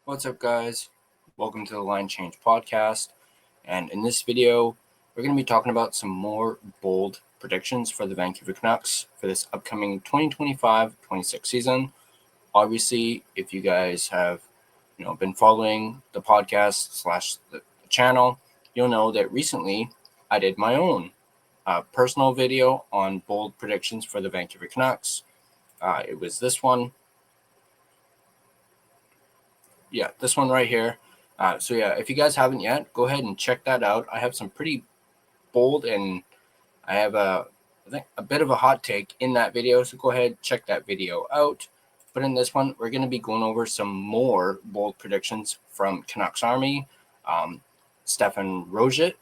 What's up, guys? Welcome to the Line Change Podcast. And in this video, we're going to be talking about some more bold predictions for the Vancouver Canucks for this upcoming 2025-26 season. Obviously, if you guys have been following the podcast / the channel, you'll know that recently I did my own personal video on bold predictions for the Vancouver Canucks. It was this one. Yeah, this one right here. If you guys haven't yet, go ahead and check that out. I have some pretty bold and I have I think a bit of a hot take in that video. So go ahead, check that video out. But in this one, we're going to be going over some more bold predictions from Canucks Army. Stefan Roget,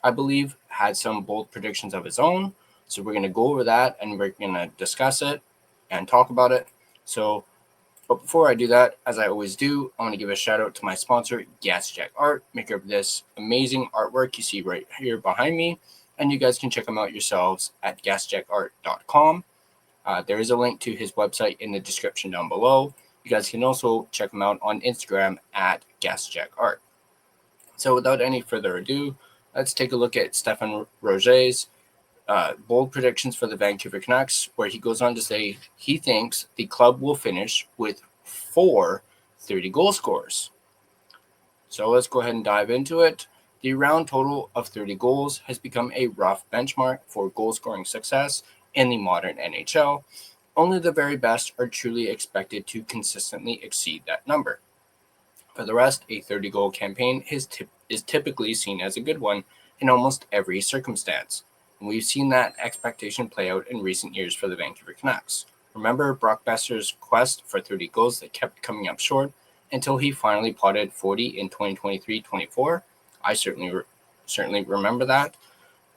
I believe, had some bold predictions of his own. So we're going to go over that and we're going to discuss it and talk about it. But before I do that, as I always do, I want to give a shout out to my sponsor, Gassy Jack Art, maker of this amazing artwork you see right here behind me. And you guys can check him out yourselves at gassjackart.com. There is a link to his website in the description down below. You guys can also check him out on Instagram at GassyJackArt. So without any further ado, let's take a look at Stefan Roget's bold predictions for the Vancouver Canucks, where he goes on to say he thinks the club will finish with 4 30-goal scorers. So let's go ahead and dive into it. The round total of 30 goals has become a rough benchmark for goal-scoring success in the modern NHL. Only the very best are truly expected to consistently exceed that number. For the rest, a 30-goal campaign is typically seen as a good one in almost every circumstance. And we've seen that expectation play out in recent years for the Vancouver Canucks. Remember Brock Boeser's quest for 30 goals that kept coming up short until he finally potted 40 in 2023-24? I certainly remember that.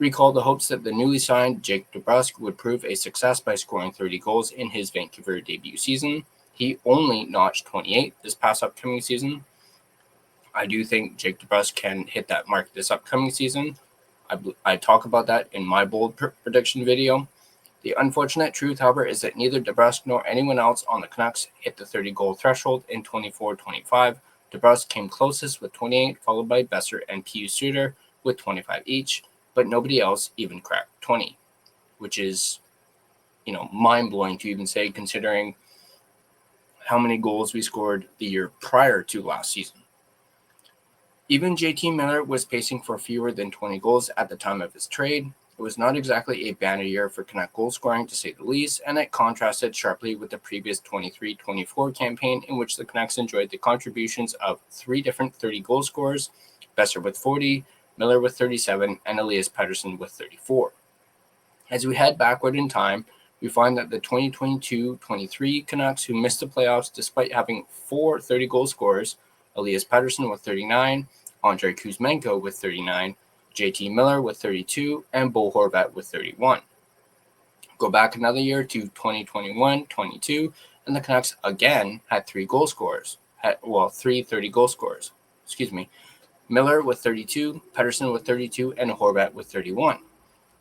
Recall the hopes that the newly signed Jake DeBrusk would prove a success by scoring 30 goals in his Vancouver debut season. He only notched 28 this past upcoming season. I do think Jake DeBrusk can hit that mark this upcoming season. I talk about that in my bold prediction video. The unfortunate truth, however, is that neither DeBrusk nor anyone else on the Canucks hit the 30-goal threshold in 24-25. DeBrusk came closest with 28, followed by Boeser and Pius Suter with 25 each, but nobody else even cracked 20, which is, mind-blowing to even say, considering how many goals we scored the year prior to last season. Even JT Miller was pacing for fewer than 20 goals at the time of his trade. It was not exactly a banner year for Canuck goal scoring, to say the least, and it contrasted sharply with the previous 23-24 campaign in which the Canucks enjoyed the contributions of 3 different 30-goal scorers, Boeser with 40, Miller with 37, and Elias Pettersson with 34. As we head backward in time, we find that the 2022-23 Canucks, who missed the playoffs despite having 4 30-goal scorers, Elias Pettersson with 39, Andrei Kuzmenko with 39, JT Miller with 32, and Bo Horvat with 31. Go back another year to 2021-22, and the Canucks again had 3 goal scorers. 3 30-goal scorers. Miller with 32, Pettersson with 32, and Horvat with 31.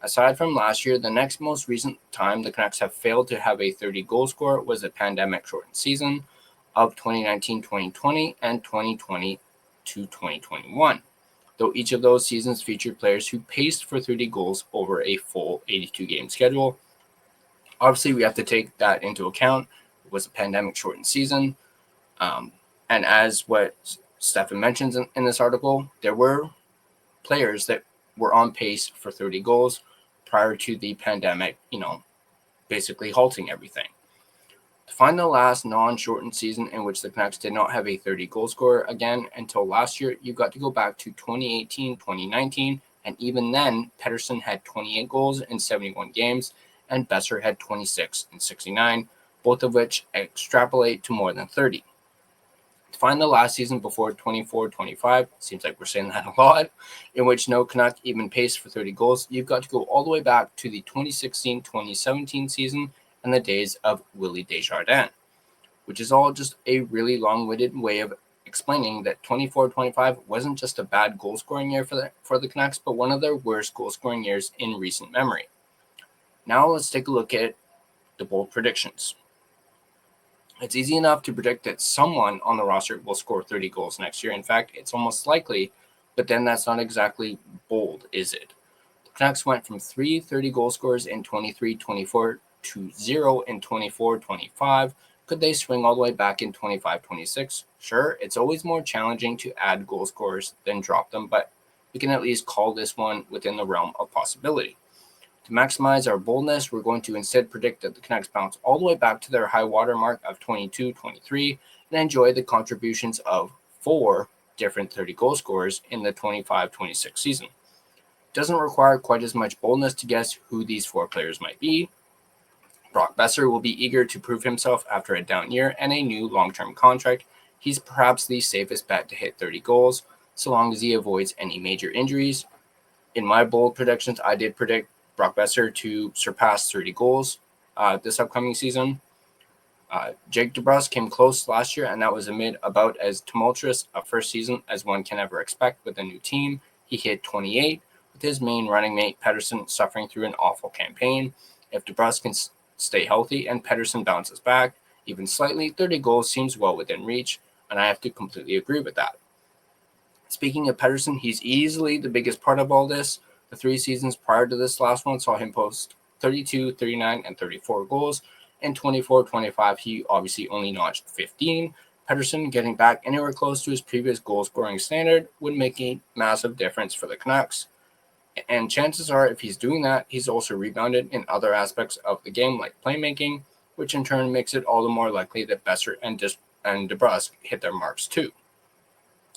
Aside from last year, the next most recent time the Canucks have failed to have a 30-goal scorer was a pandemic-shortened season of 2019-2020 and 2020-2021, though each of those seasons featured players who paced for 30 goals over a full 82-game schedule. Obviously, we have to take that into account. It was a pandemic-shortened season, and as what Stefan mentions in this article, there were players that were on pace for 30 goals prior to the pandemic, basically halting everything. To find the last non-shortened season in which the Canucks did not have a 30-goal scorer again until last year, you've got to go back to 2018-2019, and even then, Pettersson had 28 goals in 71 games, and Boeser had 26 in 69, both of which extrapolate to more than 30. To find the last season before 24-25, seems like we're saying that a lot, in which no Canuck even paced for 30 goals, you've got to go all the way back to the 2016-2017 season and the days of Willie Desjardins, which is all just a really long-winded way of explaining that 24-25 wasn't just a bad goal-scoring year for the Canucks, but one of their worst goal-scoring years in recent memory. Now let's take a look at the bold predictions. It's easy enough to predict that someone on the roster will score 30 goals next year. In fact, it's almost likely, but then that's not exactly bold, is it? The Canucks went from 3 goal scorers in 23-24 to 0 in 24-25. Could they swing all the way back in 25-26? Sure, it's always more challenging to add goal scorers than drop them, but we can at least call this one within the realm of possibility. To maximize our boldness, we're going to instead predict that the Canucks bounce all the way back to their high water mark of 22-23 and enjoy the contributions of 4 different 30 goal scorers in the 25-26 season. It doesn't require quite as much boldness to guess who these 4 players might be. Brock Boeser will be eager to prove himself after a down year and a new long-term contract. He's perhaps the safest bet to hit 30 goals, so long as he avoids any major injuries. In my bold predictions, I did predict Brock Boeser to surpass 30 goals this upcoming season. Jake DeBrusk came close last year, and that was amid about as tumultuous a first season as one can ever expect with a new team. He hit 28, with his main running mate, Pettersson, suffering through an awful campaign. If DeBrusk can stay healthy and Pettersson bounces back, even slightly, 30 goals seems well within reach, and I have to completely agree with that. Speaking of Pettersson, he's easily the biggest part of all this. The 3 seasons prior to this last one saw him post 32, 39, and 34 goals. In 24-25, he obviously only notched 15. Pettersson getting back anywhere close to his previous goal-scoring standard would make a massive difference for the Canucks. And chances are, if he's doing that, he's also rebounded in other aspects of the game, like playmaking, which in turn makes it all the more likely that Boeser and DeBrusk hit their marks too.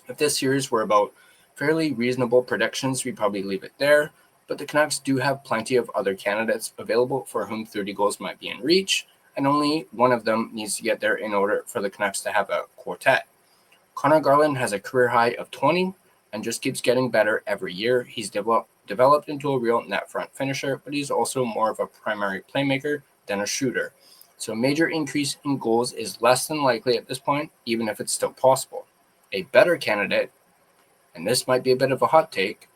If this series were about fairly reasonable predictions, we'd probably leave it there, but the Canucks do have plenty of other candidates available for whom 30 goals might be in reach, and only one of them needs to get there in order for the Canucks to have a quartet. Connor Garland has a career high of 20 and just keeps getting better every year. He's developed into a real net front finisher, but he's also more of a primary playmaker than a shooter. So a major increase in goals is less than likely at this point, even if it's still possible. A better candidate, and this might be a bit of a hot take,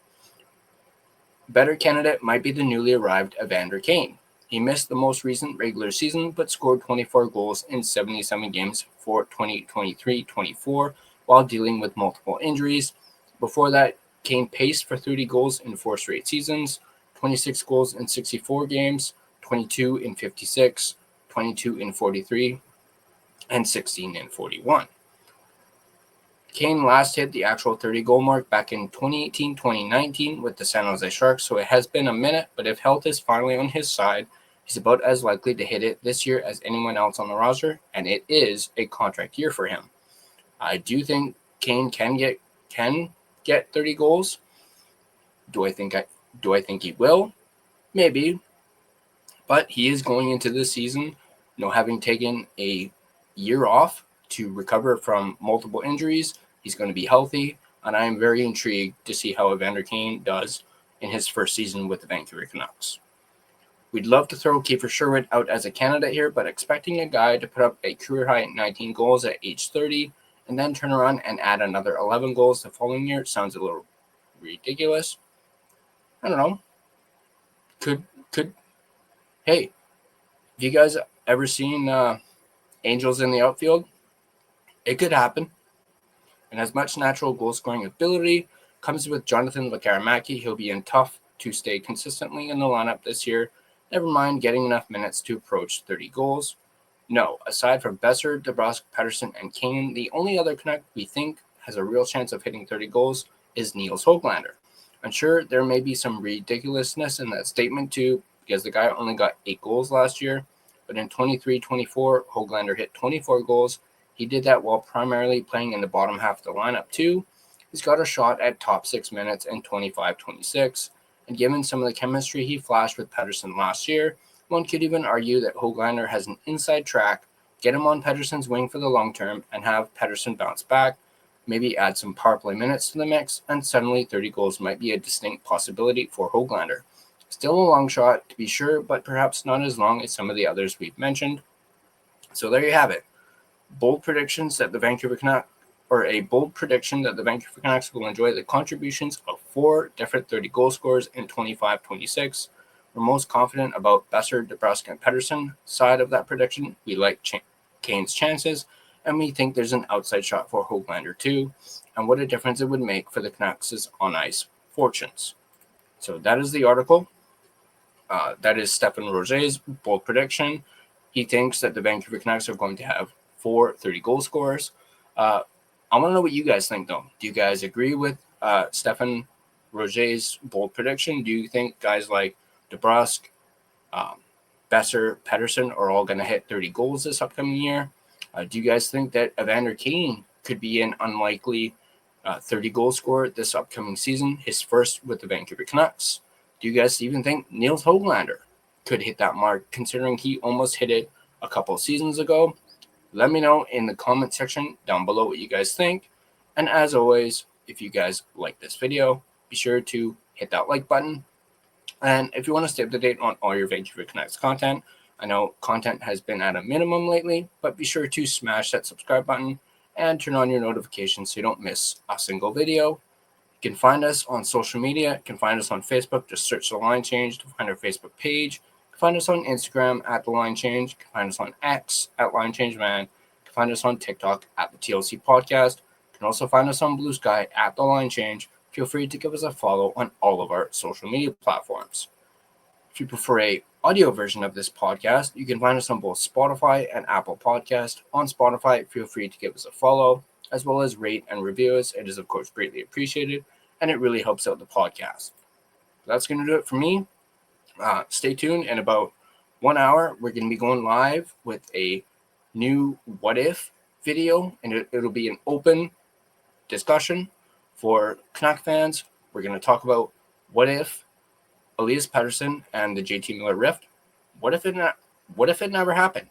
better candidate might be the newly arrived Evander Kane. He missed the most recent regular season, but scored 24 goals in 77 games for 2023-24 while dealing with multiple injuries. Before that, Kane paced for 30 goals in 4 straight seasons, 26 goals in 64 games, 22 in 56, 22 in 43, and 16 in 41. Kane last hit the actual 30-goal mark back in 2018-2019 with the San Jose Sharks, so it has been a minute, but if health is finally on his side, he's about as likely to hit it this year as anyone else on the roster, and it is a contract year for him. I do think Kane can get 30 goals. Do I think he will? Maybe. But he is going into this season, having taken a year off to recover from multiple injuries. He's going to be healthy, and I am very intrigued to see how Evander Kane does in his first season with the Vancouver Canucks. We'd love to throw Kiefer Sherwood out as a candidate here, but expecting a guy to put up a career-high 19 goals at age 30 and then turn around and add another 11 goals the following year sounds a little ridiculous. I don't know. Hey, have you guys ever seen Angels in the outfield? It could happen. And as much natural goal-scoring ability comes with Jonathan Lekaramaki, he'll be tough to stay consistently in the lineup this year. Never mind getting enough minutes to approach 30 goals. No, aside from Boeser, DeBrusk, Pettersson, and Kane, the only other Canuck we think has a real chance of hitting 30 goals is Niels Höglander. I'm sure there may be some ridiculousness in that statement too, because the guy only got 8 goals last year, but in 23-24, Höglander hit 24 goals. He did that while primarily playing in the bottom half of the lineup too. He's got a shot at top 6 minutes in 25-26, and given some of the chemistry he flashed with Pettersson last year, one could even argue that Höglander has an inside track, get him on Pettersson's wing for the long term, and have Pettersson bounce back, maybe add some power play minutes to the mix, and suddenly 30 goals might be a distinct possibility for Höglander. Still a long shot, to be sure, but perhaps not as long as some of the others we've mentioned. So there you have it. Bold predictions that the Vancouver Canucks, or a bold prediction that the Vancouver Canucks will enjoy the contributions of 4 different 30 goal scorers in 25-26. We're most confident about Boeser, DeBrusk, and Pettersson side of that prediction. We like Kane's chances, and we think there's an outside shot for Höglander too, and what a difference it would make for the Canucks' on-ice fortunes. So that is the article. That is Stefan Roget's bold prediction. He thinks that the Vancouver Canucks are going to have 4 30-goal scorers. I want to know what you guys think, though. Do you guys agree with Stefan Roget's bold prediction? Do you think guys like DeBrusk, Besser, Pettersson are all going to hit 30 goals this upcoming year? Do you guys think that Evander Kane could be an unlikely 30-goal scorer this upcoming season, his first with the Vancouver Canucks? Do you guys even think Nils Höglander could hit that mark, considering he almost hit it a couple of seasons ago? Let me know in the comment section down below what you guys think. And as always, if you guys like this video, be sure to hit that like button. And if you want to stay up to date on all your Vancouver Canucks content, I know content has been at a minimum lately, but be sure to smash that subscribe button and turn on your notifications so you don't miss a single video. You can find us on social media. You can find us on Facebook. Just search The Line Change to find our Facebook page. You can find us on Instagram at The Line Change. You can find us on X at Line Change Man. You can find us on TikTok at the TLC Podcast. You can also find us on Blue Sky at The Line Change. Feel free to give us a follow on all of our social media platforms. If you prefer a audio version of this podcast, you can find us on both Spotify and Apple Podcast. On Spotify, feel free to give us a follow, as well as rate and review us. It is, of course, greatly appreciated, and it really helps out the podcast. That's going to do it for me. Stay tuned. In about 1 hour, we're going to be going live with a new What If video, and it'll be an open discussion for Canuck fans. We're going to talk about what if Elias Pettersson and the JT Miller rift. What if it never happened?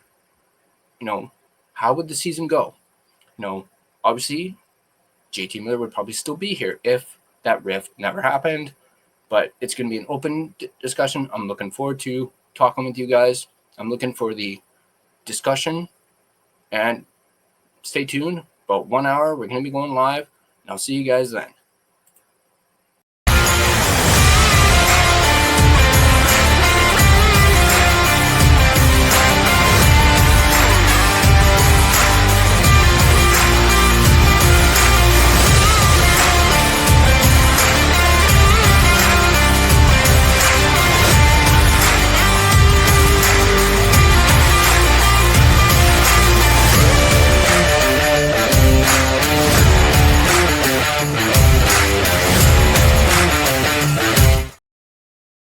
How would the season go? Obviously, JT Miller would probably still be here if that rift never happened. But it's going to be an open discussion. I'm looking forward to talking with you guys. I'm looking for the discussion. And stay tuned. About 1 hour, we're going to be going live. And I'll see you guys then.